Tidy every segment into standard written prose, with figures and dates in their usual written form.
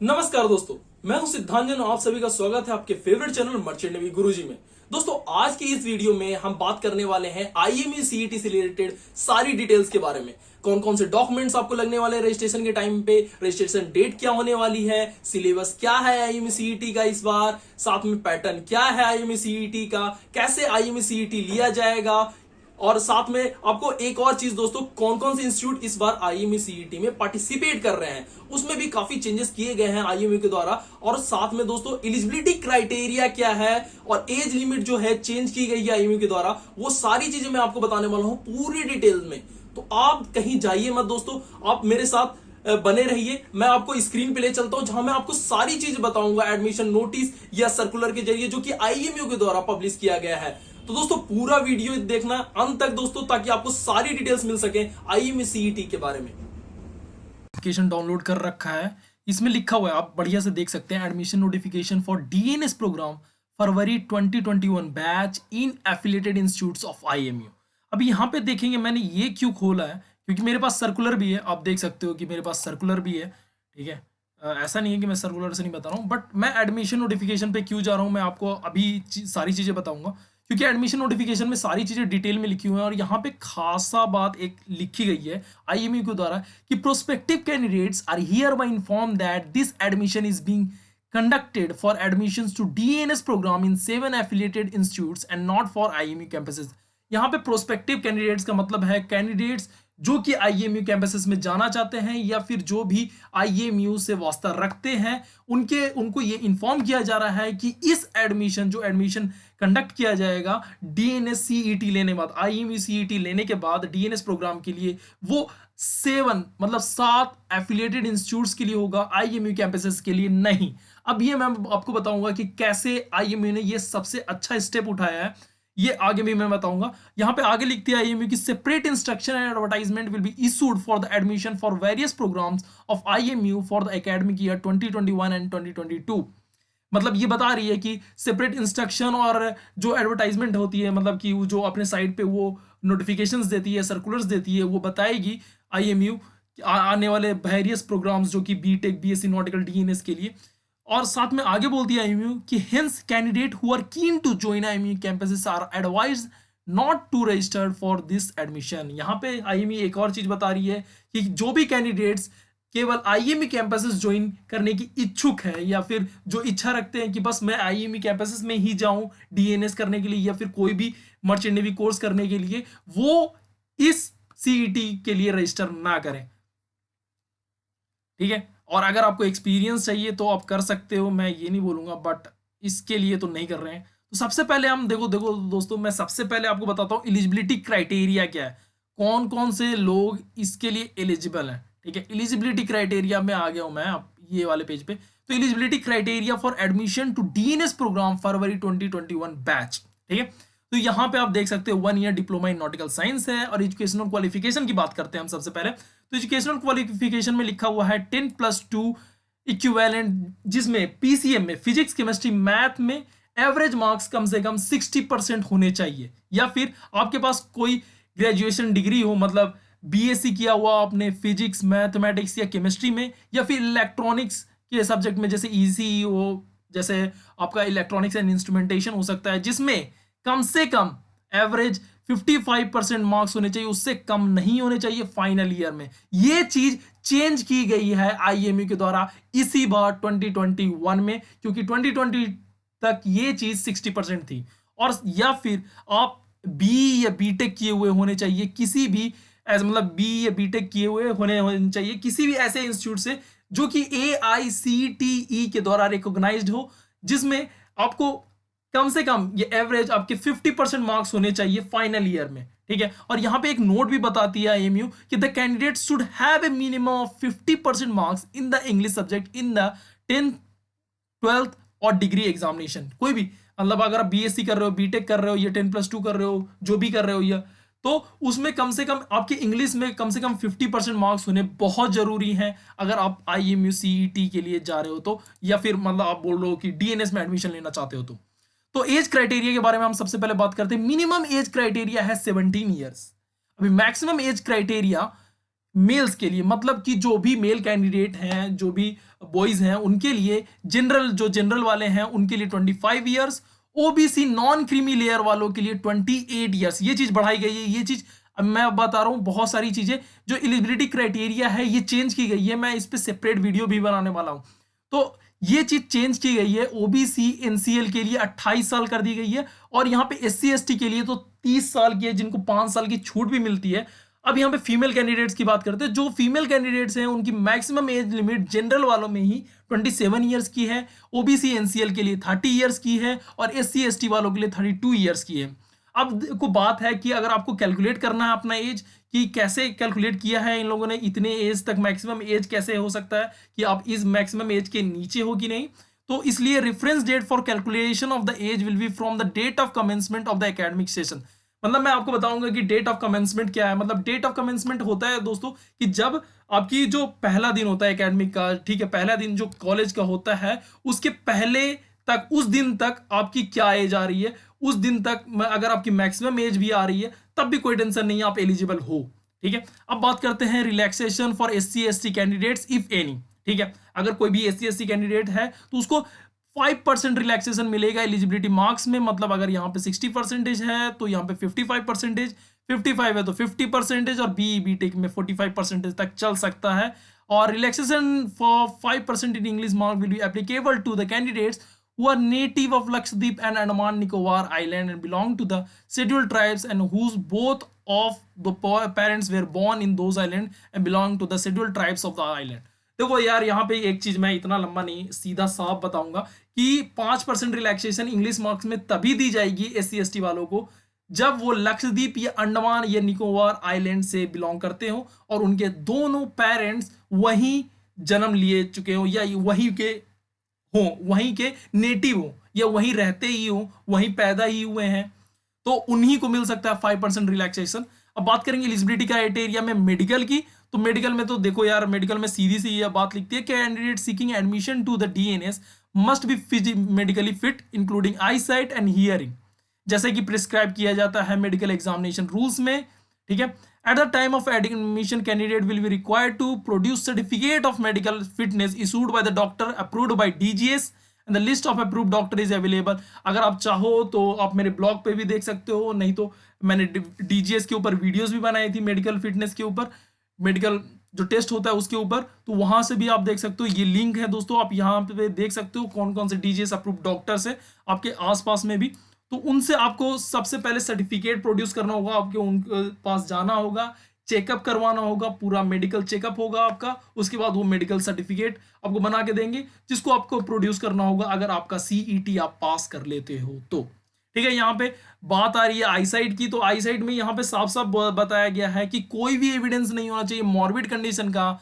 नमस्कार दोस्तों, मैं हूं सिद्धांजन और आप सभी का स्वागत है आपके फेवरेट चैनल मर्चेंट नेवी गुरुजी में। दोस्तों, आज की इस वीडियो में हम बात करने वाले हैं आईएमई सीईटी से रिलेटेड सारी डिटेल्स के बारे में। कौन कौन से डॉक्यूमेंट्स आपको लगने वाले हैं रजिस्ट्रेशन के टाइम पे, रजिस्ट्रेशन डेट क्या होने वाली है, सिलेबस क्या है आईएमई सीईटी का इस बार, साथ में पैटर्न क्या है आईएमई सीईटी का, कैसे आईएमई सीईटी लिया जाएगा, और साथ में आपको एक और चीज दोस्तों, कौन कौन से इंस्टीट्यूट इस बार आईएमई सीईटी में पार्टिसिपेट कर रहे हैं, उसमें भी काफी चेंजेस किए गए हैं आईएमई के द्वारा। और साथ में दोस्तों एलिजिबिलिटी क्राइटेरिया क्या है और एज लिमिट जो है चेंज की गई है आईएमई के द्वारा, वो सारी चीजें मैं आपको बताने वाला हूं पूरी डिटेल में। तो आप कहीं जाइए मत दोस्तों, आप मेरे साथ बने रहिए। मैं आपको स्क्रीन पे ले चलता हूं जहां मैं आपको सारी चीज बताऊंगा एडमिशन नोटिस या सर्कुलर के जरिए जो कि आईएमयू के द्वारा पब्लिश किया गया है। तो दोस्तों पूरा वीडियो देखना अंत तक दोस्तों, ताकि आपको सारी डिटेल्स मिल सके आईएमई सीईटी के बारे में। नोटिफिकेशन डाउनलोड कर रखा है, इसमें लिखा हुआ है, आप बढ़िया से देख सकते हैं, admission notification for DNS program February 2021 batch in affiliated institutes of IMU. अभी यहाँ पे देखेंगे मैंने ये क्यों खोला है, क्योंकि मेरे पास सर्कुलर भी है। आप देख सकते हो कि मेरे पास सर्कुलर भी है, ठीक है। ऐसा नहीं है कि मैं सर्कुलर से नहीं बता रहा हूँ, बट मैं एडमिशन नोटिफिकेशन पे क्यों जा रहा हूँ मैं आपको अभी सारी चीज़ें बताऊंगा, क्योंकि एडमिशन नोटिफिकेशन में सारी चीज़ें डिटेल में लिखी हुई हैं। और यहाँ पे खासा बात एक लिखी गई है आईएमयू के द्वारा कि prospective candidates are hereby inform that this admission is being conducted for admissions to DNS program in 7 affiliated institutes and not for IMU campuses। यहाँ पे प्रोस्पेक्टिव कैंडिडेट्स का मतलब है कैंडिडेट्स जो कि आईएमयू कैंपसेस में जाना चाहते हैं या फिर जो भी आईएमयू से वास्ता रखते हैं, उनको ये इन्फॉर्म किया जा रहा है कि इस एडमिशन कंडक्ट किया जाएगा डीएनएस सीईटी लेने के बाद, आईएमयू सीईटी लेने के बाद डीएनएस प्रोग्राम के लिए, वो 7 मतलब 7 एफिलिएटेड इंस्टीट्यूट्स के लिए होगा, आईएमयू कैंपसेस के लिए नहीं। अब ये मैं आपको बताऊंगा कि कैसे आईएमयू ने ये सबसे अच्छा स्टेप उठाया है, ये आगे भी मैं बताऊंगा। यहाँ पे आगे लिखती है आईएमयू की separate instruction and advertisement will be issued for the admission for various programs of IMU for the academic year 2021 and 2022। मतलब ये बता रही है कि सेपरेट इंस्ट्रक्शन और जो एडवर्टाइजमेंट होती है, मतलब कि जो अपने साइट पे वो नोटिफिकेशंस देती है, सर्कुलर्स देती है, वो बताएगी आईएमयू आने वाले वेरियस प्रोग्राम्स जो कि बीटेक बीएससी नॉटिकल डीएनएस के लिए। और साथ में आगे बोलती है आईएमयू कि hence candidate who are keen to join IMU campuses are advised not to register for this admission. यहाँ पे आईएमयू एक और चीज बता रही है कि जो भी कैंडिडेट्स केवल आईएमयू कैंपसेस ज्वाइन करने की इच्छुक है या फिर जो इच्छा रखते हैं कि बस मैं आईएमयू कैंपसेस में ही जाऊं डीएनएस करने के लिए या फिर कोई भी मर्चेंट नेवी कोर्स करने के लिए, वो इस सीईटी के लिए रजिस्टर ना करें, ठीक है। और अगर आपको एक्सपीरियंस चाहिए तो आप कर सकते हो, मैं ये नहीं बोलूंगा, बट इसके लिए तो नहीं कर रहे हैं। तो सबसे पहले हम देखो दोस्तों, मैं सबसे पहले आपको बताता हूँ एलिजिबिलिटी क्राइटेरिया क्या है, कौन कौन से लोग इसके लिए एलिजिबल हैं, ठीक है। एलिजिबिलिटी क्राइटेरिया में आ गया हूँ मैं ये वाले पेज पे। तो eligibility criteria for admission to DNS program February 2021 batch, ठीक है। तो यहाँ पे आप देख सकते हो 1 year diploma in nautical science है। और एजुकेशनल क्वालिफिकेशन की बात करते हैं हम सबसे पहले। तो एजुकेशनल क्वालिफिकेशन में लिखा हुआ है 10+2 इक्विवेलेंट, जिसमें पीसीएम में फिजिक्स केमिस्ट्री मैथ में एवरेज मार्क्स कम से कम 60% होने चाहिए, या फिर आपके पास कोई ग्रेजुएशन डिग्री हो, मतलब बीएससी किया हुआ आपने फिजिक्स मैथमेटिक्स या केमिस्ट्री में, या फिर इलेक्ट्रॉनिक्स के सब्जेक्ट में जैसे ईसी हो, जैसे आपका इलेक्ट्रॉनिक्स एंड इंस्ट्रूमेंटेशन हो सकता है, जिसमें कम से कम एवरेज 55% मार्क्स होने चाहिए, उससे कम नहीं होने चाहिए फाइनल ईयर में। ये चीज चेंज की गई है आईएमयू के द्वारा इसी बार 2021 में, क्योंकि 2020 तक ये चीज 60% थी। और या फिर आप बी या बीटेक किए हुए होने चाहिए किसी भी मतलब बी या बीटेक किए हुए होने चाहिए किसी भी ऐसे इंस्टीट्यूट से जो कि AICTE के द्वारा रिकॉग्नाइज्ड हो, जिसमें आपको कम से कम ये एवरेज आपके 50% मार्क्स होने चाहिए फाइनल ईयर में, ठीक है। और यहाँ पे एक नोट भी बताती है आईएमयू कि the candidate should have a minimum of 50% marks in the English subject in the 10th 12th और डिग्री एग्जामिनेशन। कोई भी मतलब अगर आप बीएससी कर रहे हो, बीटेक कर रहे हो या 10+2 कर रहे हो, जो भी कर रहे हो, या तो उसमें कम से कम आपके इंग्लिश में कम से कम 50% मार्क्स होने बहुत जरूरी हैं अगर आप आईएमयू सीईटी के लिए जा रहे हो तो, या फिर मतलब आप बोल रहे हो कि डीएनएस में एडमिशन लेना चाहते हो तो एज क्राइटेरिया के बारे में हम सबसे पहले बात करते हैं। मिनिमम एज क्राइटेरिया है 17 ईयर्स। अभी मैक्सिमम एज क्राइटेरिया मेल्स के लिए, मतलब कि जो भी मेल कैंडिडेट हैं, जो भी बॉयज हैं, उनके लिए जनरल वाले हैं उनके लिए 25 years, OBC non creamy layer वालों के लिए 28 ईयर्स। ये चीज बढ़ाई गई है। ये चीज अब मैं बता रहा हूँ, बहुत सारी चीजें जो एलिजिबिलिटी क्राइटेरिया है ये चेंज की गई है। मैं इस पे सेपरेट वीडियो भी बनाने वाला हूँ। तो ये चीज चेंज की गई है। ओबीसी एनसीएल के लिए 28 साल कर दी गई है, और यहाँ पे एससी एसटी के लिए तो 30 साल की है, जिनको 5 साल की छूट भी मिलती है। अब यहाँ पे फीमेल कैंडिडेट्स की बात करते हैं। जो फीमेल कैंडिडेट्स हैं उनकी मैक्सिमम एज लिमिट जनरल वालों में ही 27 ईयर्स की है, ओबीसी एनसीएल के लिए 30 ईयर्स की है, और एससी एसटी वालों के लिए 32 ईयर्स की है। अब को बात है कि अगर आपको कैलकुलेट करना है अपना एज, कि कैसे कैलकुलेट किया है इन लोगों ने, इतने एज तक मैक्सिमम एज कैसे हो सकता है कि आप इस मैक्सिमम एज के नीचे हो कि नहीं। तो इसलिए reference date for calculation of the age will be from the date of commencement of the academic session. मतलब मैं आपको बताऊंगा कि डेट ऑफ कमेंसमेंट क्या है। मतलब डेट ऑफ कमेंसमेंट होता है दोस्तों कि जब आपकी जो पहला दिन होता है एकेडमिक का, ठीक है, पहला दिन जो कॉलेज का होता है, उसके पहले तक, उस दिन तक आपकी क्या एज आ रही है, उस दिन तक अगर आपकी मैक्सिमम एज भी आ रही है तब भी कोई टेंशन नहीं है, आप एलिजिबल हो। ठीक है, अब बात करते हैं relaxation for SC ST candidates if any. ठीक है, अगर कोई भी एससी एसटी कैंडिडेट है तो उसको 5% रिलैक्सेशन मिलेगा एलिजिबिलिटी मार्क्स में। मतलब अगर यहाँ पे 60% है तो यहाँ पे 55%, 55 है तो 50%, और बीटेक में 45% तक चल सकता है। और relaxation for 5% in English mark will be applicable to the candidates who are native of Lakshadweep and Andaman Nicobar Island and belong to the scheduled tribes and whose both of the parents were born in those islands and belong to the scheduled tribes of the island। देखो यार, यहाँ पे एक चीज मैं इतना लंबा नहीं, सीधा साफ बताऊंगा कि 5% रिलैक्सेशन इंग्लिश मार्क्स में तभी दी जाएगी एससी एसटी वालों को जब वो लक्षद्वीप या अंडमान या निकोबार आइलैंड से बिलोंग करते हो और उनके दोनों पेरेंट्स वहीं जन्म लिए चुके हो या वहीं के हो, वहीं के नेटिव हो, या वहीं रहते ही हो, वहीं पैदा ही हुए हैं, तो उन्हीं को मिल सकता है 5% रिलैक्सेशन। अब बात करेंगे एलिजिबिलिटी क्राइटेरिया में मेडिकल की, तो मेडिकल में तो देखो यार, मेडिकल में सीधी सी ये बात लिखती है, candidate seeking admission to the DNS must be medically fit including eye sight and hearing, जैसे कि प्रिस्क्राइब किया जाता है मेडिकल एग्जामिनेशन रूल्स में। ठीक है, at the time of admission candidate will be required to produce certificate of medical fitness issued by the doctor approved by DGS and the list of approved doctor is available। अगर आप चाहो तो आप मेरे blog पे भी देख सकते हो, नहीं तो मैंने DGS के ऊपर वीडियोस भी बनाई थी मेडिकल फिटनेस के ऊपर, मेडिकल जो टेस्ट होता है उसके ऊपर, तो वहां से भी आप देख सकते हो। ये लिंक है दोस्तों, आप यहाँ पे देख सकते हो कौन कौन से DGS अप्रूव्ड डॉक्टर्स है आपके आसपास में भी। तो उनसे आपको सबसे पहले सर्टिफिकेट प्रोड्यूस करना होगा, आपके उनके पास जाना होगा, चेकअप करवाना होगा, पूरा मेडिकल चेकअप होगा आपका, उसके बाद वो मेडिकल सर्टिफिकेट आपको बना के देंगे जिसको आपको प्रोड्यूस करना होगा अगर आपका सीईटी आप पास कर लेते हो तो। ठीक है, यहाँ पे बात आ रही है आईसाइट की, तो आईसाइट में यहाँ पे साफ साफ बताया गया है कि कोई भी एविडेंस नहीं होना चाहिए मॉर्बिड कंडीशन का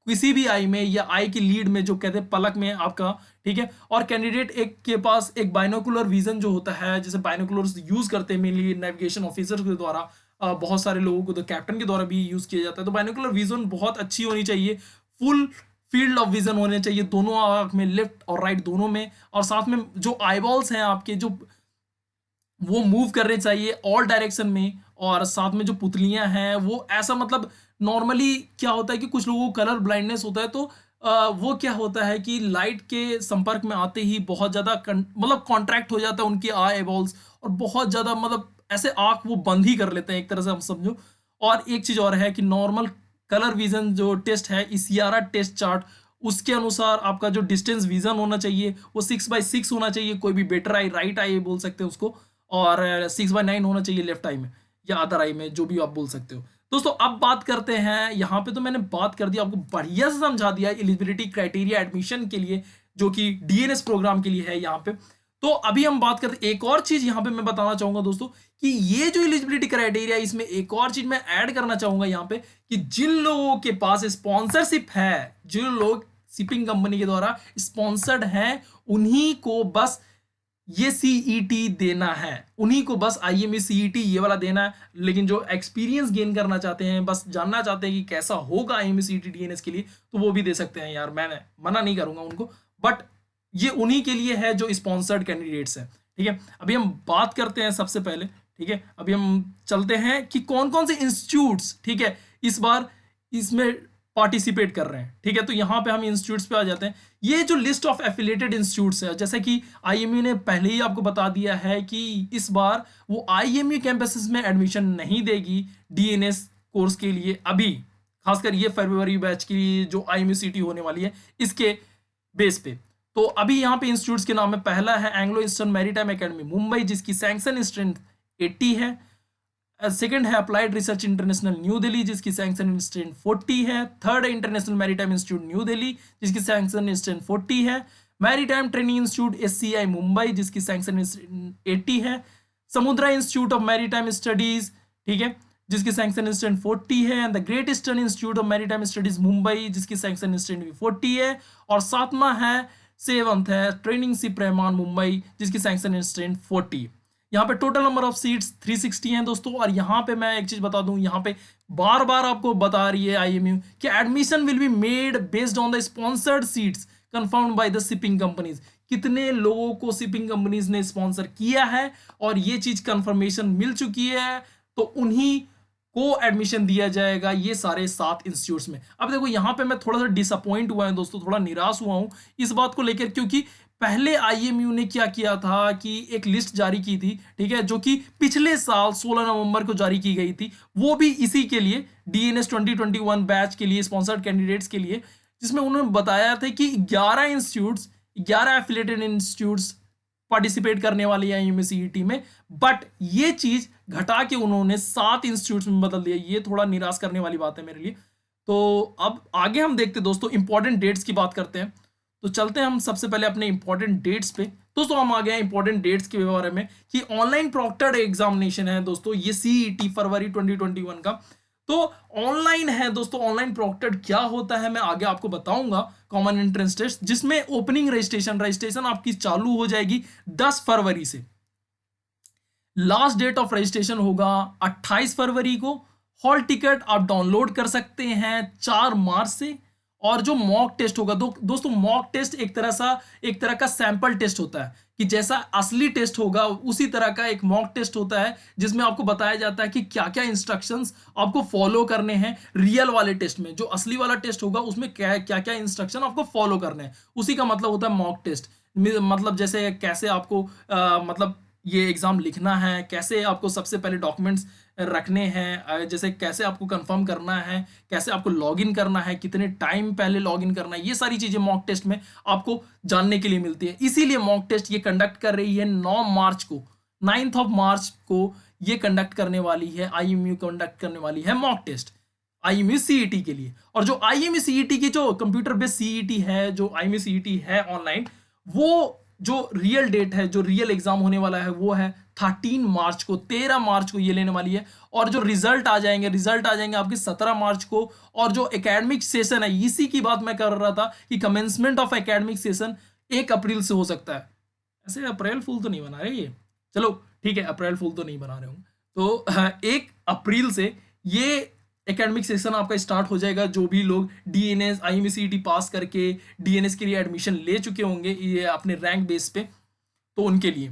किसी भी आई में, या आई की लीड में जो कहते हैं पलक में आपका। ठीक है, और कैंडिडेट एक के पास एक बाइनोकुलर विजन जो होता है, जैसे बाइनोकुलर्स यूज करते हैं मेनली नेविगेशन ऑफिसर के द्वारा, बहुत सारे लोगों को तो कैप्टन के द्वारा भी यूज किया जाता है। तो बाइनोकुलर विजन बहुत अच्छी होनी चाहिए, फुल फील्ड ऑफ विजन होने चाहिए दोनों आंख में, लेफ्ट और राइट दोनों में, और साथ में जो आईबॉल्स हैं आपके जो वो मूव करने चाहिए ऑल डायरेक्शन में, और साथ में जो पुतलियां हैं वो ऐसा, मतलब नॉर्मली क्या होता है कि कुछ लोगों को कलर ब्लाइंडनेस होता है, तो वो क्या होता है कि लाइट के संपर्क में आते ही बहुत ज़्यादा मतलब कॉन्ट्रैक्ट हो जाता है उनकी आई बॉल्स, और बहुत ज़्यादा मतलब ऐसे आँख वो बंद ही कर लेते हैं एक तरह से, हम समझो। और एक चीज़ और है कि नॉर्मल कलर विजन जो टेस्ट है, इसियारा टेस्ट चार्ट, उसके अनुसार आपका जो डिस्टेंस विजन होना चाहिए वो 6/6 होना चाहिए, कोई भी बेटर आई, राइट आई बोल सकते हैं उसको, और 6/9 होना चाहिए लेफ्ट आई में या अदर आई में, जो भी आप बोल सकते हो। दोस्तों अब बात करते हैं, यहाँ पे तो मैंने बात कर दी, आपको बढ़िया से समझा दिया एलिजिबिलिटी क्राइटेरिया एडमिशन के लिए जो कि डीएनएस प्रोग्राम के लिए है यहाँ पे। तो अभी हम बात करते हैं एक और चीज यहाँ पे मैं बताना चाहूंगा दोस्तों कि ये जो एलिजिबिलिटी क्राइटेरिया, इसमें एक और चीज मैं ऐड करना चाहूंगा यहाँ पे कि जिन लोगों के पास स्पॉन्सरशिप है, जिन लोग शिपिंग कंपनी के द्वारा स्पॉन्सर्ड हैं, उन्हीं को बस ये सीईटी देना है, उन्हीं को बस आईएमई सीईटी ये वाला देना है। लेकिन जो एक्सपीरियंस गेन करना चाहते हैं, बस जानना चाहते हैं कि कैसा होगा आईएमई सीईटी डीएनएस के लिए, तो वो भी दे सकते हैं यार, मैंने मना नहीं करूंगा उनको, बट ये उन्हीं के लिए है जो स्पॉन्सर्ड कैंडिडेट्स हैं। ठीक है, अभी हम बात करते हैं सबसे पहले, ठीक है, अभी हम चलते हैं कि कौन कौन से इंस्टीट्यूट्स, ठीक है, इस बार इसमें पार्टिसिपेट कर रहे हैं। ठीक है, तो यहाँ पे हम इंस्टीट्यूट्स पे आ जाते हैं। ये जो लिस्ट ऑफ एफिलिएटेड इंस्टीट्यूट्स है, जैसे कि आईएमयू ने पहले ही आपको बता दिया है कि इस बार वो आईएमयू कैंपसेस में एडमिशन नहीं देगी डीएनएस कोर्स के लिए अभी, खासकर ये फरवरी बैच की जो आईएमयू सीटी होने वाली है इसके बेस पे। तो अभी यहाँ पे इंस्टीट्यूट्स के नाम में पहला है Anglo eastern maritime academy Mumbai, जिसकी सैंक्शन स्ट्रेंथ 80 है। सेकंड है applied research international new Delhi, जिसकी सैंक्शन स्ट्रेंथ 40 है। थर्ड है international maritime institute new Delhi, जिसकी सैंक्शन स्ट्रेंथ 40 है। Maritime training institute SCI Mumbai, जिसकी सैंक्शन 80 है। समुद्रा इंस्टीट्यूट ऑफ मैरीटाइम स्टडीज, ठीक है, जिसकी सैंक्शन स्ट्रेंथ 40 है। And the great eastern institute of maritime studies Mumbai, जिसकी सैंक्शन स्ट्रेंथ भी 40 है। और सातवां है, सेवंथ है ट्रेनिंग शिप रहमान मुंबई, जिसकी सैंक्शन स्ट्रेंथ 40। यहाँ पे टोटल नंबर ऑफ सीट्स 360 हैं दोस्तों। और यहाँ पे मैं एक चीज बता दूं, यहाँ पे बार बार आपको बता रही है आईएमयू कि admission will be made based on the sponsored seats confirmed by the shipping companies. कितने लोगों को शिपिंग कंपनीज ने स्पॉन्सर किया है और ये चीज कंफर्मेशन मिल चुकी है, तो उन्हीं को एडमिशन दिया जाएगा ये सारे 7 इंस्टीट्यूट्स में। अब देखो यहाँ पे मैं थोड़ा सा डिसअपॉइंट हुआ है दोस्तों, थोड़ा निराश हुआ हूं इस बात को लेकर, क्योंकि पहले आईएमयू ने क्या किया था कि एक लिस्ट जारी की थी, ठीक है, जो कि पिछले साल 16 नवंबर को जारी की गई थी, वो भी इसी के लिए डीएनएस 2021 बैच के लिए स्पॉन्सर्ड कैंडिडेट्स के लिए, जिसमें उन्होंने बताया था कि 11 एफिलिएटेड इंस्टीट्यूट्स पार्टिसिपेट करने वाली है आईएमसीईटी में। बट ये चीज घटा के उन्होंने 7 इंस्टीट्यूट्स में बदल दिया। ये थोड़ा निराश करने वाली बात है मेरे लिए। तो अब आगे हम देखते हैं दोस्तों, इंपॉर्टेंट डेट्स की बात करते हैं। तो चलते हैं हम सबसे पहले अपने इंपॉर्टेंट डेट्स पे। दोस्तों हम आ गए हैं इंपॉर्टेंट डेट्स के बारे में कि ऑनलाइन प्रॉक्टर्ड एग्जामिनेशन है दोस्तों, ये सीईटी फरवरी 2021 का। तो ऑनलाइन है दोस्तों, ऑनलाइन प्रॉक्टर्ड क्या होता है मैं आगे आपको बताऊंगा। कॉमन एंट्रेंस टेस्ट, जिसमें ओपनिंग रजिस्ट्रेशन आपकी चालू हो जाएगी 10 फरवरी से। लास्ट डेट ऑफ रजिस्ट्रेशन होगा 28 फरवरी को। हॉल टिकट आप डाउनलोड कर सकते हैं 4 मार्च से। और जो मॉक टेस्ट होगा दोस्तों, मॉक टेस्ट एक तरह का सैंपल टेस्ट होता है कि जैसा असली टेस्ट होगा उसी तरह का एक मॉक टेस्ट होता है, जिसमें आपको बताया जाता है कि क्या क्या इंस्ट्रक्शंस आपको फॉलो करने हैं रियल वाले टेस्ट में। जो असली वाला टेस्ट होगा उसमें क्या क्या इंस्ट्रक्शन आपको फॉलो करने हैं, उसी का मतलब होता है मॉक टेस्ट। मतलब जैसे कैसे आपको मतलब ये एग्जाम लिखना है, कैसे आपको सबसे पहले डॉक्यूमेंट्स रखने हैं, जैसे कैसे आपको कंफर्म करना है, कैसे आपको लॉगिन करना है, कितने टाइम पहले लॉगिन करना है, ये सारी चीजें मॉक टेस्ट में आपको जानने के लिए मिलती है। इसीलिए मॉक टेस्ट ये कंडक्ट कर रही है 9 मार्च को, 9th ऑफ मार्च को ये कंडक्ट करने वाली है, आईएमयू कंडक्ट करने वाली है मॉक टेस्ट आईएमयू सीईटी के लिए। और जो आईएमयू सीईटी की जो कंप्यूटर बेस्ड सीईटी है, जो आईएमयू सीईटी है ऑनलाइन, वो जो रियल डेट है, जो रियल एग्जाम होने वाला है वो है 13 मार्च को, 13 मार्च को ये लेने वाली है। और जो रिजल्ट आ जाएंगे आपके 17 मार्च को। और जो एकेडमिक सेशन है, इसी की बात मैं कर रहा था कि कमेंसमेंट ऑफ एकेडमिक सेशन 1 अप्रैल से हो सकता है। ऐसे अप्रैल फूल तो नहीं बना रहे ये, चलो ठीक है, अप्रैल फूल तो नहीं बना रहे हूँ। तो 1 अप्रैल से ये एकेडमिक सेशन आपका स्टार्ट हो जाएगा। जो भी लोग डीएनएस आईएमसीईटी पास करके डीएनएस के लिए एडमिशन ले चुके होंगे ये अपने रैंक बेस पे, तो उनके लिए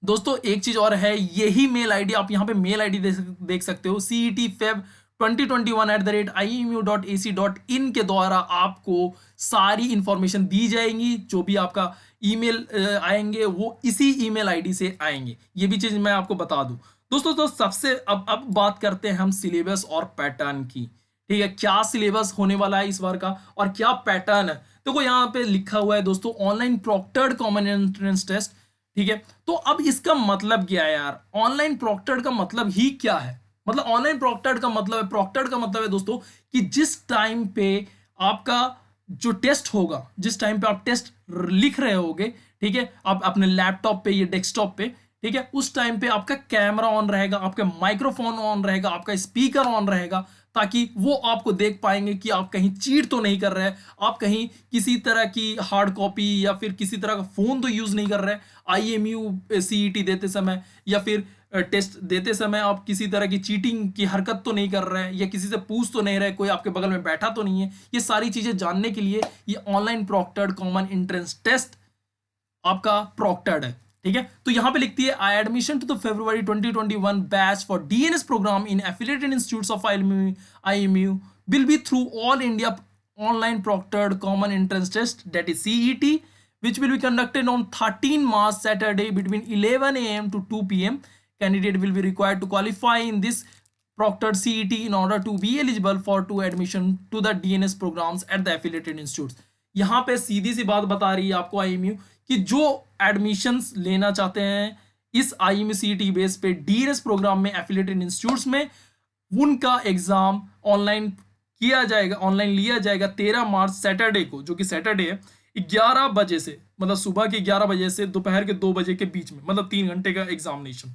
दोस्तों एक चीज और है, यही मेल आईडी आप यहाँ पे मेल आईडी देख सकते हो, CETFeb2021@imeu.ac.in के द्वारा आपको सारी इंफॉर्मेशन दी जाएंगी। जो भी आपका ईमेल आएंगे वो इसी ईमेल आईडी से आएंगे, ये भी चीज मैं आपको बता दूं दोस्तों। तो सबसे अब बात करते हैं हम सिलेबस और पैटर्न की, ठीक है, क्या सिलेबस होने वाला है इस बार का और क्या पैटर्न है। देखो यहाँ पे लिखा हुआ है दोस्तों, online proctored common entrance test, ठीक है। तो अब इसका मतलब क्या है यार, ऑनलाइन प्रॉक्टर्ड का मतलब ही क्या है। मतलब ऑनलाइन प्रॉक्टर्ड का मतलब है दोस्तों कि जिस टाइम पे आपका जो टेस्ट होगा, जिस टाइम पे आप टेस्ट लिख रहे होगे, ठीक है, आप अपने लैपटॉप पे या डेस्कटॉप पे, ठीक है, उस टाइम पे आपका कैमरा ऑन रहेगा, आपका माइक्रोफोन ऑन रहेगा, आपका स्पीकर ऑन रहेगा, ताकि वो आपको देख पाएंगे कि आप कहीं चीट तो नहीं कर रहे हैं, आप कहीं किसी तरह की हार्ड कॉपी या फिर किसी तरह का फोन तो यूज नहीं कर रहे हैं आईएमयू सीईटी देते समय, या फिर टेस्ट देते समय आप किसी तरह की चीटिंग की हरकत तो नहीं कर रहे हैं, या किसी से पूछ तो नहीं रहे, कोई आपके बगल में बैठा तो नहीं है। ये सारी चीजें जानने के लिए ये online proctored common entrance test आपका प्रॉक्टर्ड है। ठीक है, तो यहां पे लिखती है I admission to the February 2021 batch for DNS program in affiliated institutes of IMU will be through all India online proctored common entrance test, that is CET, which will be conducted on 13 March Saturday between 11 a.m. to 2 p.m. Candidate will be required to qualify in this proctored CET in order to be eligible for to admission to the DNS programs at the affiliated institutes. यहाँ पे सीधी सी बात बता रही है आपको IMU कि जो admissions लेना चाहते हैं इस IMU CET बेस पे DNS प्रोग्राम में एफिलिएटेड इंस्टीट्यूट्स में, उनका एग्जाम ऑनलाइन किया जाएगा, ऑनलाइन लिया जाएगा 13 मार्च सैटरडे को, जो कि सैटरडे है, 11 बजे से, मतलब सुबह के 11 बजे से दोपहर के 2 बजे के बीच में, मतलब 3 घंटे का एग्जामिनेशन।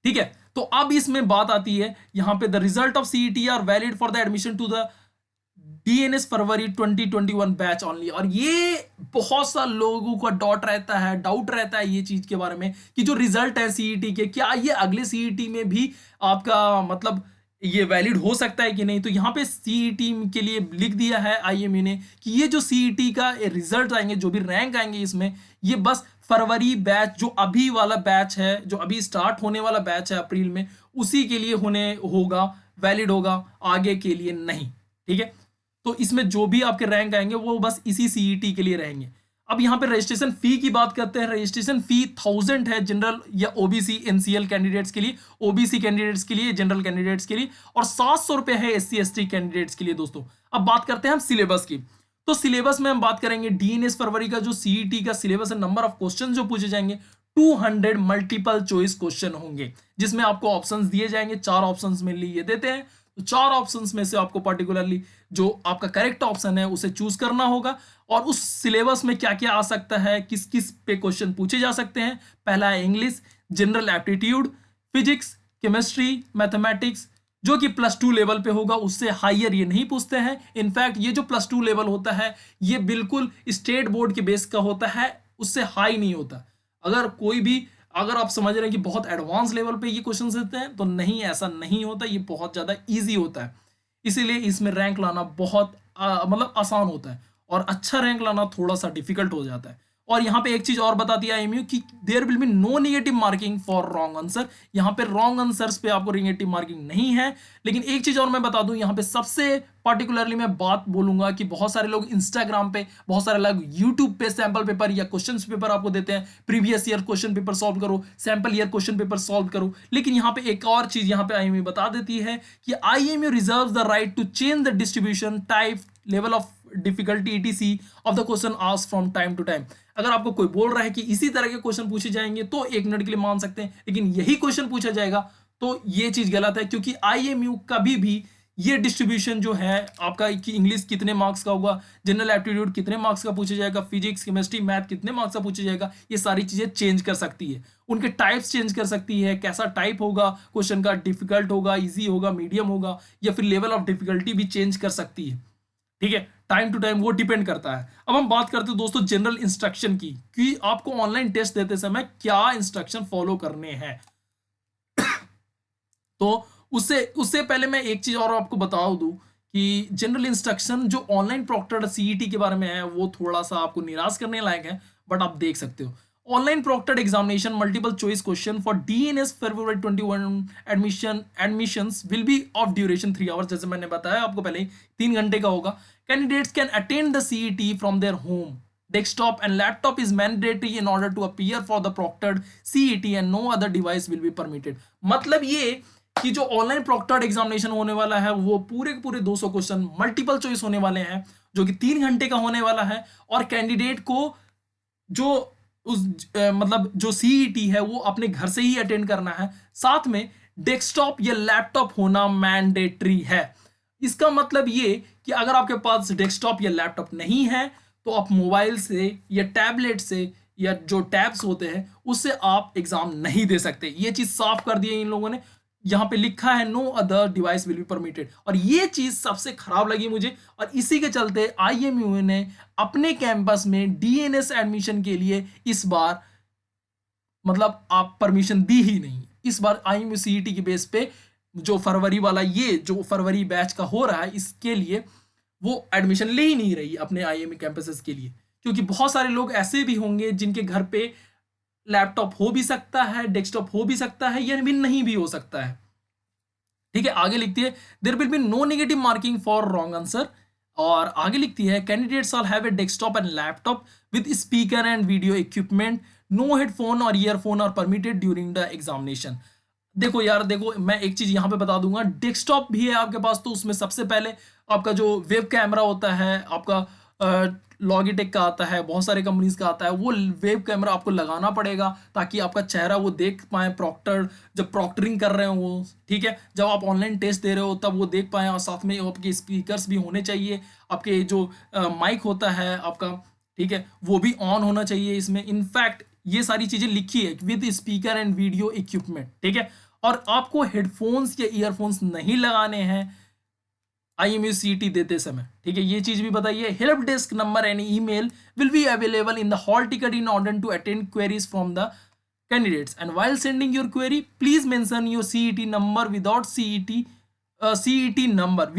ठीक है, तो अब इसमें बात आती है यहाँ पे the result of CET are valid for the admission to the DNS February 2021 batch only. और ये बहुत सा लोगों का डाउट रहता है ये चीज के बारे में कि जो रिजल्ट है CET के, क्या ये अगले CET में भी आपका मतलब ये वैलिड हो सकता है कि नहीं। तो यहाँ पे CET के लिए लिख दिया है IMU ने कि ये जो CET का रिजल्ट आएंगे, जो भी रैंक आएंगे इसमें, ये बस फरवरी बैच, जो अभी वाला बैच है, जो अभी स्टार्ट होने वाला बैच है अप्रैल में, उसी के लिए होगा, वैलिड होगा, आगे के लिए नहीं। ठीक है, तो इसमें जो भी आपके रैंक आएंगे वो बस इसी CET के लिए रहेंगे। अब यहाँ पे रजिस्ट्रेशन फी की बात करते हैं। रजिस्ट्रेशन फी 1000 है जनरल या OBC NCL कैंडिडेट्स के लिए, OBC कैंडिडेट्स के लिए, जनरल कैंडिडेट्स के लिए, और 700 रुपये है SC ST कैंडिडेट्स के लिए। दोस्तों अब बात करते हैं हम सिलेबस की। तो सिलेबस में हम बात करेंगे DNS फरवरी का जो CET का सिलेबस है, नंबर ऑफ क्वेश्चन जो पूछे जाएंगे 200 मल्टीपल चॉइस क्वेश्चन होंगे, जिसमें आपको ऑप्शंस दिए जाएंगे। 4 ऑप्शंस में लिए देते हैं, तो 4 ऑप्शंस में से आपको पर्टिकुलरली जो आपका करेक्ट ऑप्शन है उसे चूज करना होगा। और उस सिलेबस में क्या क्या आ सकता है, किस किस पे क्वेश्चन पूछे जा सकते हैं। पहला है English, general aptitude, physics, chemistry, mathematics, जो कि +2 लेवल पे होगा, उससे हायर ये नहीं पूछते हैं। इनफैक्ट ये जो +2 लेवल होता है ये बिल्कुल स्टेट बोर्ड के बेस का होता है, उससे हाई नहीं होता। अगर आप समझ रहे हैं कि बहुत एडवांस लेवल पे ये क्वेश्चन देते हैं, तो नहीं, ऐसा नहीं होता, ये बहुत ज़्यादा इजी होता है। इसीलिए इसमें रैंक लाना बहुत मतलब आसान होता है, और अच्छा रैंक लाना थोड़ा सा डिफिकल्ट हो जाता है। और यहाँ पे एक चीज और बताती है IMU कि there will be no negative marking for wrong answer. यहाँ पे रॉन्ग आंसर्स पे आपको नेगेटिव मार्किंग नहीं है। लेकिन एक चीज और मैं बता दूं, यहाँ पे सबसे पार्टिकुलरली मैं बात बोलूंगा कि बहुत सारे लोग इंस्टाग्राम पे, बहुत सारे लोग यूट्यूब पे सैंपल पेपर या क्वेश्चन पेपर आपको देते हैं, previous year question paper solve करो, sample year question paper solve करो। लेकिन यहाँ पे एक और चीज यहाँ पे IMU बता देती है कि IMU reserve the right to change the distribution, type, level of difficulty etc of the question asked from time to time. अगर आपको कोई बोल रहा है कि इसी तरह के क्वेश्चन पूछे जाएंगे तो 1 मिनट के लिए मान सकते हैं, लेकिन यही क्वेश्चन पूछा जाएगा तो ये चीज गलत है, क्योंकि IMU कभी भी ये डिस्ट्रीब्यूशन जो है आपका कि इंग्लिश कितने मार्क्स का होगा, जनरल एप्टीट्यूड कितने मार्क्स का पूछा जाएगा, फिजिक्स, केमिस्ट्री, मैथ कितने मार्क्स का पूछा जाएगा, ये सारी चीजें चेंज कर सकती है। उनके टाइप्स चेंज कर सकती है, कैसा टाइप होगा क्वेश्चन का, डिफिकल्ट होगा, ईजी होगा, मीडियम होगा, या फिर लेवल ऑफ डिफिकल्टी भी चेंज कर सकती है। ठीक है, टाइम टू टाइम वो डिपेंड करता है। अब हम बात करते हैं दोस्तों जनरल इंस्ट्रक्शन की, कि आपको ऑनलाइन टेस्ट देते समय क्या इंस्ट्रक्शन फॉलो करने हैं। तो उससे पहले मैं एक चीज और आपको बता दूं कि जनरल इंस्ट्रक्शन जो ऑनलाइन प्रॉक्टर्ड CET के बारे में है वो थोड़ा सा आपको निराश करने लायक है, बट आप देख सकते हो। Online proctored examination multiple choice question for DNS February 21 admissions will be of duration 3 hours. जैसे मैंने बताया आपको पहले, 3 घंटे का होगा। Candidates can attend the CET from their home, desktop and laptop is mandatory in order to appear for the proctored CET and no other device will be permitted। मतलब ये कि जो ऑनलाइन प्रॉक्टर्ड एग्जामिनेशन होने वाला है वो पूरे के पूरे 200 क्वेश्चन मल्टीपल चॉइस होने वाले हैं, जो कि 3 घंटे का होने वाला है। और कैंडिडेट को जो मतलब जो CET है वो अपने घर से ही अटेंड करना है। साथ में डेस्कटॉप या लैपटॉप होना मैंडेटरी है। इसका मतलब ये कि अगर आपके पास डेस्कटॉप या लैपटॉप नहीं है तो आप मोबाइल से या टैबलेट से या जो टैब्स होते हैं उससे आप एग्जाम नहीं दे सकते। ये चीज साफ कर दी है इन लोगों ने। यहाँ पे लिखा है no other device will be permitted, और ये चीज सबसे खराब लगी मुझे। और इसी के चलते IMU ने अपने कैंपस में DNS एडमिशन के लिए इस बार मतलब आप परमिशन दी ही नहीं। इस बार IMU CET के बेस पे जो फरवरी वाला, ये जो फरवरी बैच का हो रहा है, इसके लिए वो एडमिशन ले ही नहीं रही अपने IMU कैंपसेस के लिए, क्योंकि बहुत सारे लोग ऐसे भी होंगे जिनके घर पे लैपटॉप हो भी सकता है, डेस्कटॉप हो भी सकता है, या भी नहीं भी हो सकता है। ठीक है, आगे लिखती है there will be no negative marking for wrong answer. और आगे लिखती है candidates all have a desktop and laptop with speaker and video equipment, no headphone और earphone are permitted during the examination. देखो यार, देखो मैं एक चीज यहां पे बता दूंगा, डेस्कटॉप भी है आपके पास तो उसमें सबसे पहले आपका जो वेब कैमरा होता है आपका लॉगिटेक का आता है, बहुत सारे कंपनीज का आता है, वो वेब कैमरा आपको लगाना पड़ेगा ताकि आपका चेहरा वो देख पाए प्रॉक्टर, जब प्रॉक्टरिंग कर रहे हो वो, ठीक है, जब आप ऑनलाइन टेस्ट दे रहे हो तब वो देख पाए। और साथ में आपके स्पीकर्स भी होने चाहिए, आपके जो माइक होता है आपका, ठीक है, वो भी ऑन होना चाहिए इसमें। इनफैक्ट ये सारी चीजें लिखी है with speaker and video equipment, ठीक है। और आपको हेडफोन्स या ईयरफोन्स नहीं लगाने हैं IMU CET देते समय, ठीक है। ये चीज भी बताइए। Help desk number and email will be available in the hall ticket in order to attend queries from the candidates, and while sending your query please mention your CET number. Without CET number,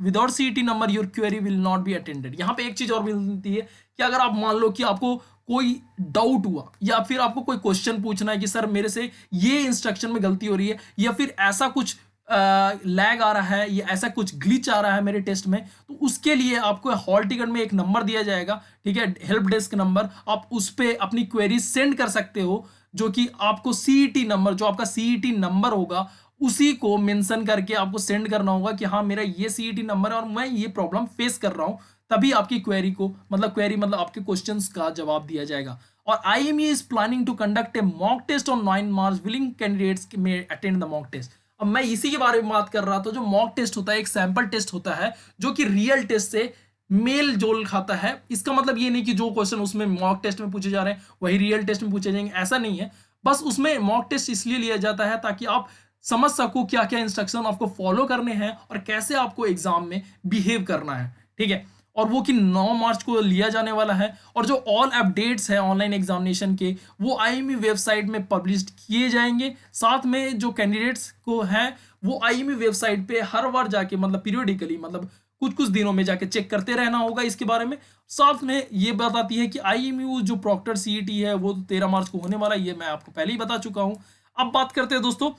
without CET number your query will not be attended। यहाँ पे एक चीज और मिलती है कि अगर आप मान लो कि आपको कोई डाउट हुआ या फिर आपको कोई क्वेश्चन पूछना है कि सर मेरे से ये इंस्ट्रक्शन में गलती हो रही है, या फिर ऐसा कुछ लैग आ रहा है या ऐसा कुछ ग्लिच आ रहा है मेरे टेस्ट में, तो उसके लिए आपको हॉल टिकट में एक नंबर दिया जाएगा, ठीक है, हेल्प डेस्क नंबर। आप उस पर अपनी क्वेरी सेंड कर सकते हो, जो कि आपको सीईटी नंबर, जो आपका सीईटी नंबर होगा उसी को मेंशन करके आपको सेंड करना होगा कि हाँ मेरा ये सीईटी नंबर है और मैं ये प्रॉब्लम फेस कर रहा हूँ, तभी आपकी क्वेरी को मतलब आपके क्वेश्चंस का जवाब दिया जाएगा। और IME is planning to conduct a mock test on 9 March, willing candidates may attend the mock test. अब मैं इसी के बारे में बात कर रहा था। जो मॉक टेस्ट होता है एक सैंपल टेस्ट होता है जो कि रियल टेस्ट से मेल जोल खाता है। इसका मतलब ये नहीं कि जो क्वेश्चन उसमें मॉक टेस्ट में पूछे जा रहे हैं वही रियल टेस्ट में पूछे जाएंगे, ऐसा नहीं है। बस उसमें मॉक टेस्ट इसलिए लिया जाता है ताकि आप समझ सको क्या क्या इंस्ट्रक्शन आपको फॉलो करने हैं और कैसे आपको एग्जाम में बिहेव करना है, ठीक है। और वो कि 9 मार्च को लिया जाने वाला है। और जो ऑल अपडेट्स हैं ऑनलाइन एग्जामिनेशन के वो IME वेबसाइट में पब्लिश किए जाएंगे। साथ में जो कैंडिडेट्स को है वो IME वेबसाइट पे हर बार जाके मतलब पीरियडिकली मतलब कुछ कुछ दिनों में जाके चेक करते रहना होगा इसके बारे में। साथ में ये बताती है कि IMU जो प्रॉक्टर CET है वो 13 मार्च को होने वाला है, ये मैं आपको पहले ही बता चुका हूं। अब बात करते हैं दोस्तों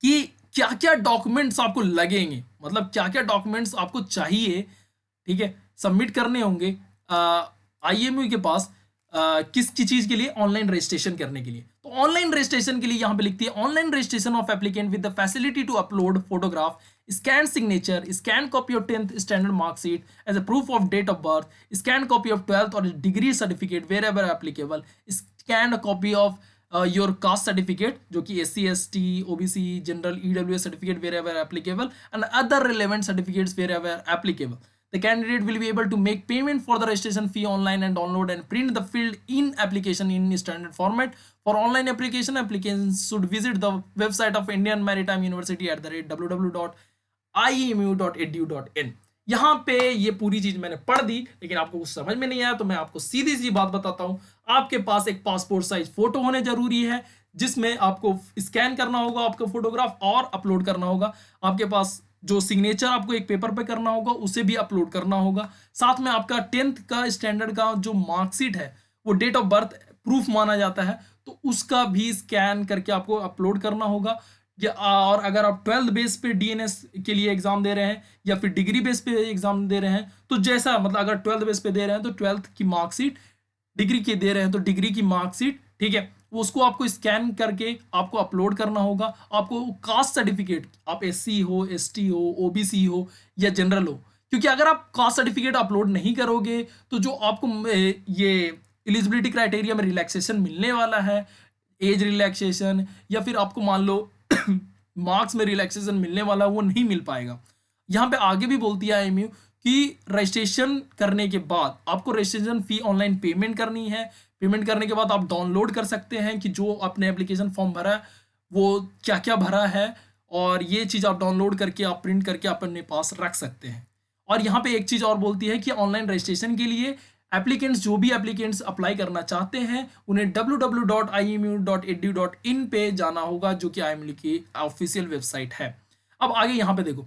कि क्या क्या डॉक्यूमेंट्स आपको लगेंगे, मतलब क्या क्या डॉक्यूमेंट्स आपको चाहिए, ठीक है, सबमिट करने होंगे IMU के पास किस चीज के लिए, ऑनलाइन रजिस्ट्रेशन करने के लिए। तो ऑनलाइन रजिस्ट्रेशन के लिए यहां पे लिखती है online registration of applicant with the facility to upload photograph, scan signature, scan copy of 10th standard marksheet as a proof of date of birth, scan copy of 12th और degree certificate wherever applicable, scan copy of your caste certificate जो कि SC ST OBC general EWS certificate wherever applicable and other relevant certificates wherever applicable. The candidate will be able to make payment for the registration fee online and download and print the field in application in standard format. For online application, applicants should visit the website of Indian Maritime University at the rate www.iemu.edu.in। यहाँ पे ये पूरी चीज मैंने पढ़ दी, लेकिन आपको कुछ समझ में नहीं आया तो मैं आपको सीधी सी बात बताता हूँ। आपके पास एक पासपोर्ट साइज फोटो होने जरूरी है जिसमें आपको स्कैन करना होगा आपका फोटोग्राफ और अपलोड करना होगा। आपके पास जो सिग्नेचर आपको एक पेपर पे करना होगा उसे भी अपलोड करना होगा। साथ में आपका 10th का स्टैंडर्ड का जो मार्कशीट है वो डेट ऑफ बर्थ प्रूफ माना जाता है तो उसका भी स्कैन करके आपको अपलोड करना होगा। और अगर आप 12th बेस पे DNS के लिए एग्जाम दे रहे हैं या फिर डिग्री बेस पे एग्जाम दे रहे हैं तो जैसा मतलब अगर 12th बेस पे दे रहे हैं तो 12th की मार्कशीट, डिग्री की दे रहे हैं तो डिग्री की मार्कशीट, ठीक है, उसको आपको स्कैन करके आपको अपलोड करना होगा। आपको कास्ट सर्टिफिकेट, आप SC हो, ST हो, OBC हो या जनरल हो, क्योंकि अगर आप कास्ट सर्टिफिकेट अपलोड नहीं करोगे तो जो आपको ये एलिजिबिलिटी क्राइटेरिया में रिलैक्सेशन मिलने वाला है, एज रिलैक्सेशन या फिर आपको मान लो मार्क्स में रिलैक्सेशन मिलने वाला वो नहीं मिल पाएगा। यहाँ पे आगे भी बोलती है IMU कि रजिस्ट्रेशन करने के बाद आपको रजिस्ट्रेशन फी ऑनलाइन पेमेंट करनी है। पेमेंट करने के बाद आप डाउनलोड कर सकते हैं कि जो आपने एप्लीकेशन फॉर्म भरा है वो क्या क्या भरा है, और ये चीज़ आप डाउनलोड करके आप प्रिंट करके अपने पास रख सकते हैं। और यहाँ पे एक चीज़ और बोलती है कि ऑनलाइन रजिस्ट्रेशन के लिए एप्लीकेंट्स जो भी एप्लीकेंट्स अप्लाई करना चाहते हैं उन्हें www.iemu.edu.in पे जाना होगा जो कि IMU की ऑफिशियल वेबसाइट है। अब आगे यहाँ पे देखो,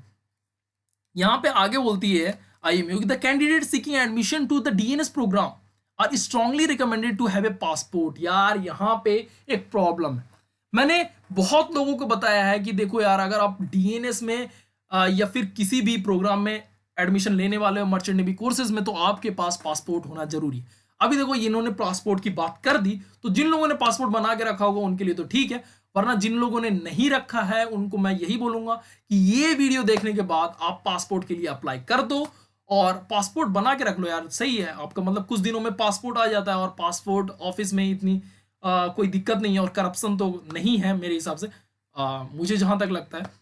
यहाँ पे आगे बोलती है IMU the candidate seeking admission to the DNS programme are strongly recommended to have a passport. यार यहाँ पे एक प्रॉब्लम है, मैंने बहुत लोगों को बताया है कि देखो यार, अगर आप डीएनएस में या फिर किसी भी प्रोग्राम में एडमिशन लेने वाले हो मर्चेंट नेवी कोर्सेज में, तो आपके पास पासपोर्ट होना जरूरी है। अभी देखो इन्होंने पासपोर्ट की बात कर दी, तो जिन लोगों ने पासपोर्ट बना के रखा होगा उनके लिए तो ठीक है, वरना जिन लोगों ने नहीं रखा है उनको मैं यही बोलूंगा कि ये वीडियो देखने के बाद आप पासपोर्ट के लिए अप्लाई कर दो और पासपोर्ट बना के रख लो। यार सही है आपका, मतलब कुछ दिनों में पासपोर्ट आ जाता है और पासपोर्ट ऑफिस में इतनी कोई दिक्कत नहीं है और करप्शन तो नहीं है मेरे हिसाब से, मुझे जहां तक लगता है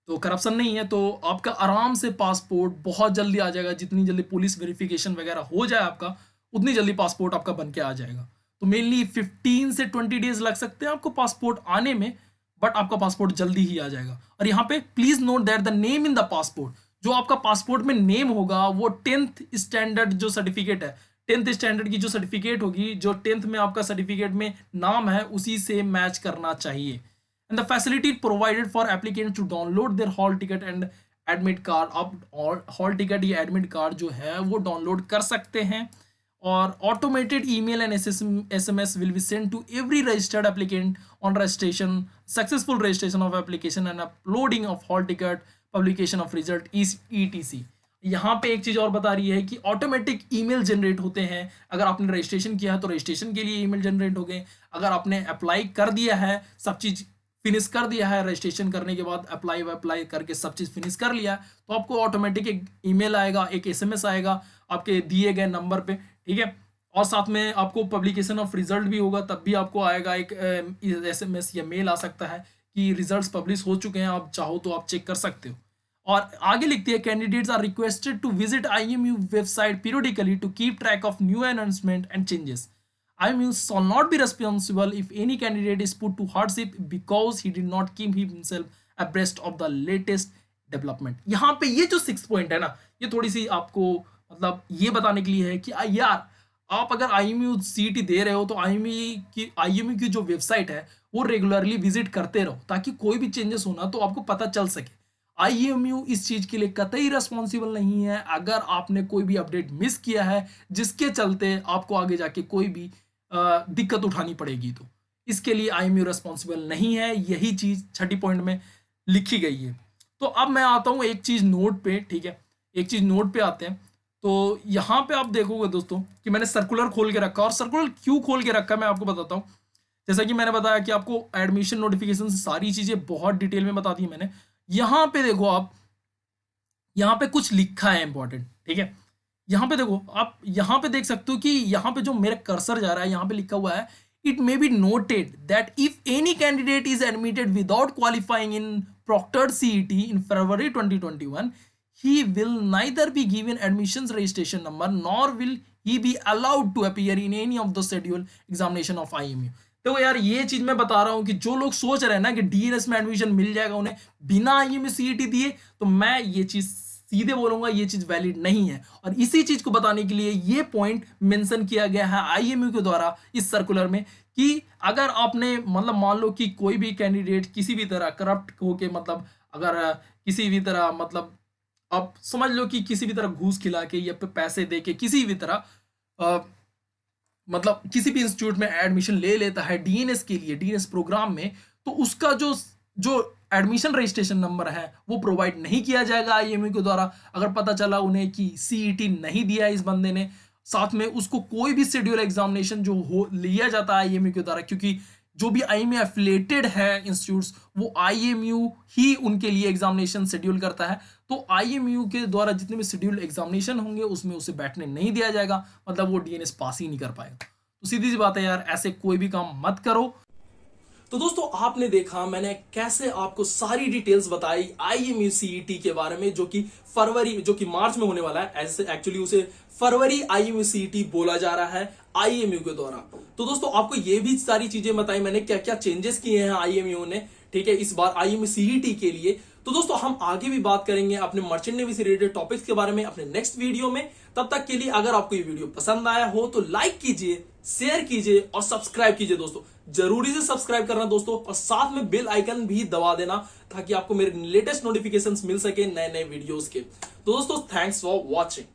तो करप्शन नहीं है, तो आपका आराम से पासपोर्ट बहुत जल्दी आ जाएगा। जितनी जल्दी पुलिस वेरिफिकेशन वगैरह हो जाए आपका, उतनी जल्दी पासपोर्ट आपका बन के आ जाएगा। तो मेनली 15 से 20 डेज लग सकते हैं आपको पासपोर्ट आने में, बट आपका पासपोर्ट जल्दी ही आ जाएगा। और यहाँ पे please note that the name in the passport, जो आपका पासपोर्ट में नेम होगा वो 10th स्टैंडर्ड जो सर्टिफिकेट है, 10th स्टैंडर्ड की जो सर्टिफिकेट होगी, जो 10th में आपका सर्टिफिकेट में नाम है उसी से मैच करना चाहिए। And the facility provided for applicants to download their hall ticket and admit card. आप हॉल टिकट या एडमिट कार्ड जो है वो डाउनलोड कर सकते हैं। और automated email and SMS will be sent to every registered applicant on registration, successful registration of application and uploading of hall ticket, publication of result etc। यहाँ पे एक चीज और बता रही है कि ऑटोमेटिक ईमेल जनरेट होते हैं। अगर आपने रजिस्ट्रेशन किया है तो रजिस्ट्रेशन के लिए ईमेल जनरेट हो गए, अगर आपने अप्लाई कर दिया है, सब चीज फिनिश कर दिया है, रजिस्ट्रेशन करने के बाद अप्लाई करके सब चीज फिनिश कर लिया, तो आपको ऑटोमेटिक एक ईमेल आएगा, एक SMS आएगा आपके दिए गए नंबर पे, ठीक है। और साथ में आपको पब्लिकेशन ऑफ रिजल्ट भी होगा, तब भी आपको आएगा एक SMS या मेल आ सकता है कि रिजल्ट्स पब्लिश हो चुके हैं, आप चाहो तो आप चेक कर सकते हो। और आगे लिखती है candidates are requested to visit IMU website periodically to keep track of new announcement and changes. IMU shall not be responsible if any candidate is put to hardship because he did not keep himself abreast of the latest development। यहाँ पे ये जो 6 point है ना, ये थोड़ी सी आपको मतलब ये बताने के लिए है कि यार आप अगर IMU CET दे रहे हो तो IMU की जो वेबसाइट है वो रेगुलरली विजिट करते रहो, ताकि कोई भी चेंजेस होना तो आपको पता चल सके। IMU इस चीज के लिए कतई रिस्पॉन्सिबल नहीं है अगर आपने कोई भी अपडेट मिस किया है जिसके चलते आपको आगे जाके कोई भी दिक्कत उठानी पड़ेगी, तो इसके लिए IMU रिस्पॉन्सिबल नहीं है। यही चीज 6 पॉइंट में लिखी गई है। तो अब मैं आता हूं एक चीज नोट पे, ठीक है, एक चीज नोट पे आते हैं। तो यहाँ पे आप देखोगे दोस्तों कि मैंने सर्कुलर खोल के रखा, और सर्कुलर क्यों खोल के रखा मैं आपको बताता हूँ। जैसा कि मैंने बताया कि आपको एडमिशन नोटिफिकेशन से सारी चीजें बहुत डिटेल में बता दी मैंने। यहाँ पे देखो आप, यहाँ पे कुछ लिखा है इंपॉर्टेंट, ठीक है। यहाँ पे देखो आप, यहाँ पे देख सकते हो कि यहाँ पे जो मेरा कर्सर जा रहा है यहाँ पे लिखा हुआ है, it may be noted that if any candidate is admitted without qualifying in proctored CET in February 2021, he will neither be given admissions registration number nor will he be allowed to appear in any of the scheduled examination of IMU। देखो यार ये चीज मैं बता रहा हूँ कि जो लोग सोच रहे हैं ना कि DNS में एडमिशन मिल जाएगा उन्हें बिना IMU CET दिए, तो मैं ये चीज सीधे बोलूंगा ये चीज वैलिड नहीं है। और इसी चीज को बताने के लिए ये पॉइंट मेंशन किया गया है IMU के द्वारा इस सर्कुलर में कि अगर आपने मतलब मान लो कि कोई भी कैंडिडेट किसी भी तरह करप्ट होके, मतलब अगर किसी भी तरह, मतलब आप समझ लो कि किसी भी तरह घूस खिला के या पैसे दे के किसी भी तरह मतलब किसी भी इंस्टीट्यूट में एडमिशन ले लेता है DNS के लिए, DNS प्रोग्राम में, तो उसका जो एडमिशन रजिस्ट्रेशन नंबर है वो प्रोवाइड नहीं किया जाएगा IMU के द्वारा। अगर पता चला उन्हें कि CET नहीं दिया इस बंदे ने, साथ में उसको कोई भी शेड्यूल एग्जामिनेशन जो हो लिया जाता है IMU के द्वारा, क्योंकि जो भी IMU एफिलेटेड है इंस्टीट्यूट्स वो IMU ही उनके लिए एग्जामिनेशन शेड्यूल करता है, तो IMU के द्वारा जितने भी शेड्यूल एग्जामिनेशन होंगे उसमें उसे बैठने नहीं दिया जाएगा, मतलब वो DNS पास ही नहीं कर पाएगा। तो सीधी सी बात है यार, ऐसे कोई भी काम मत करो। तो दोस्तों आपने देखा मैंने कैसे आपको सारी डिटेल्स बताई IMU CET के बारे में, जो कि मार्च में होने वाला है। ऐसे एक्चुअली उसे फरवरी IMU CET बोला जा रहा है IMU के द्वारा। तो दोस्तों आपको ये भी सारी चीजें बताई मैंने, क्या क्या चेंजेस किए हैं IMU ने, ठीक है, इस बार IMU CET के लिए। तो दोस्तों हम आगे भी बात करेंगे अपने मर्चेंट नेवी से रिलेटेड टॉपिक्स के बारे में अपने नेक्स्ट वीडियो में। तब तक के लिए अगर आपको ये वीडियो पसंद आया हो तो लाइक कीजिए, शेयर कीजिए और सब्सक्राइब कीजिए दोस्तों। जरूरी से सब्सक्राइब करना दोस्तों, और साथ में बेल आइकन भी दबा देना ताकि आपको मेरे लेटेस्ट नोटिफिकेशंस मिल सके नए नए वीडियोस के। तो दोस्तों थैंक्स फॉर वॉचिंग।